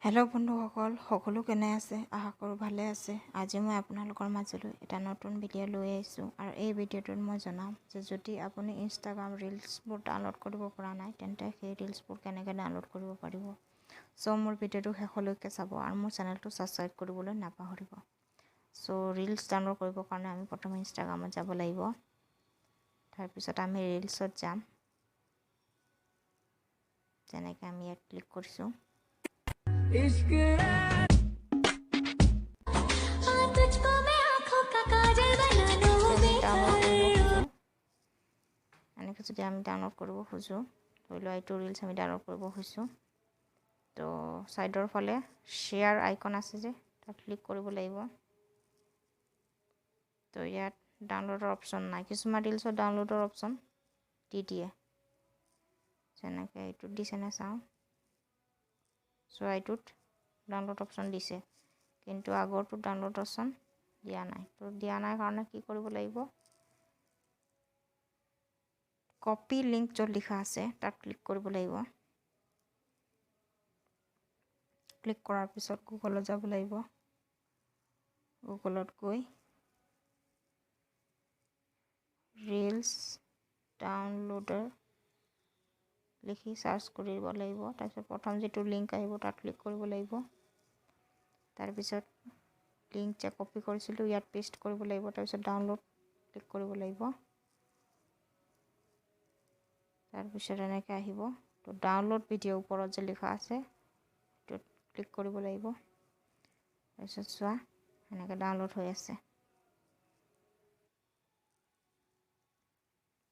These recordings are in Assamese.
হেল্ল' বন্ধুসকল, সকলো কেনে আছে? আশা কৰোঁ ভালে আছে। আজি মই আপোনালোকৰ মাজলৈ এটা নতুন ভিডিঅ' লৈ আহিছোঁ আৰু এই ভিডিঅ'টোত মই জনাম যে যদি আপুনি ইনষ্টাগ্ৰাম ৰিলছবোৰ ডাউনলোড কৰিব পৰা নাই তেন্তে সেই ৰিলছবোৰ কেনেকৈ ডাউনলোড কৰিব পাৰিব। চ' মোৰ ভিডিঅ'টো শেষলৈকে চাব আৰু মোৰ চেনেলটো ছাবস্ক্ৰাইব কৰিবলৈ নাপাহৰিব। চ' ৰিলছ ডাউনলোড কৰিবৰ কাৰণে আমি প্ৰথমে ইনষ্টাগ্ৰামত যাব লাগিব। তাৰপিছত আমি ৰিলছত যাম। যেনেকৈ আমি ইয়াত ক্লিক কৰিছোঁ। এনেকৈ যদি আমি ডাউনলোড কৰিব খোজোঁ, ধৰি লোৱা এইটো ৰিলছ আমি ডাউনলোড কৰিব খুজিছোঁ, তো ছাইডৰ ফালে শ্বেয়াৰ আইকন আছে যে, তাত ক্লিক কৰিব লাগিব। তো ইয়াত ডাউনলোডৰ অপশ্যন নাই, কিছুমান ৰিলছত ডাউনলোডৰ অপশ্যন দি দিয়ে, যেনেকৈ এইটোত দিছেনে চাওঁ। চ' এইটোত ডাউনলোড অপশ্যন দিছে, কিন্তু আগৰটোত ডাউনলোড অপশ্যন দিয়া নাই। তো দিয়া নাই কাৰণে কি কৰিব লাগিব, কপি লিংক য'ত লিখা আছে তাত ক্লিক কৰিব লাগিব। ক্লিক কৰাৰ পিছত গুগলত যাব লাগিব। গুগলত গৈ ৰিলছ ডাউনলোডাৰ লিখি চাৰ্চ কৰিব লাগিব। তাৰপিছত প্ৰথম যিটো লিংক আহিব তাত ক্লিক কৰিব লাগিব। তাৰপিছত লিংক যে কপি কৰিছিলোঁ ইয়াত পেষ্ট কৰিব লাগিব। তাৰপিছত ডাউনলোড ক্লিক কৰিব লাগিব। তাৰপিছত এনেকৈ আহিব। তো ডাউনলোড ভিডিঅ' ওপৰত যে লিখা আছে সেইটোত ক্লিক কৰিব লাগিব। তাৰপিছত চোৱা, এনেকৈ ডাউনলোড হৈ আছে।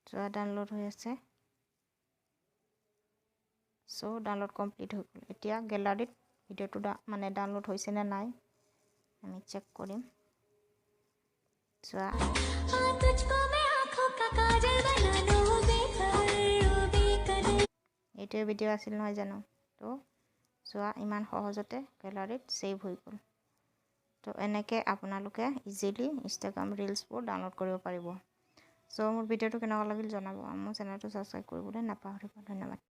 চোৱা, ডাউনলোড হৈ আছে। চ' ডাউনলোড কমপ্লিট হৈ গ'ল। এতিয়া গেলাৰীত ভিডিঅ'টো ডাউনলোড হৈছে নে নাই আমি চেক কৰিম। চোৱা, এইটোৱে ভিডিঅ' আছিল নহয় জানো? তো চোৱা, ইমান সহজতে গেলাৰীত ছেভ হৈ গ'ল। তো এনেকৈ আপোনালোকে ইজিলি ইনষ্টাগ্ৰাম ৰিলছবোৰ ডাউনলোড কৰিব পাৰিব। চ' মোৰ ভিডিঅ'টো কেনেকুৱা লাগিল জনাব। মোৰ চেনেলটো ছাবস্ক্ৰাইব কৰিবলৈ নাপাহৰিব। ধন্যবাদ।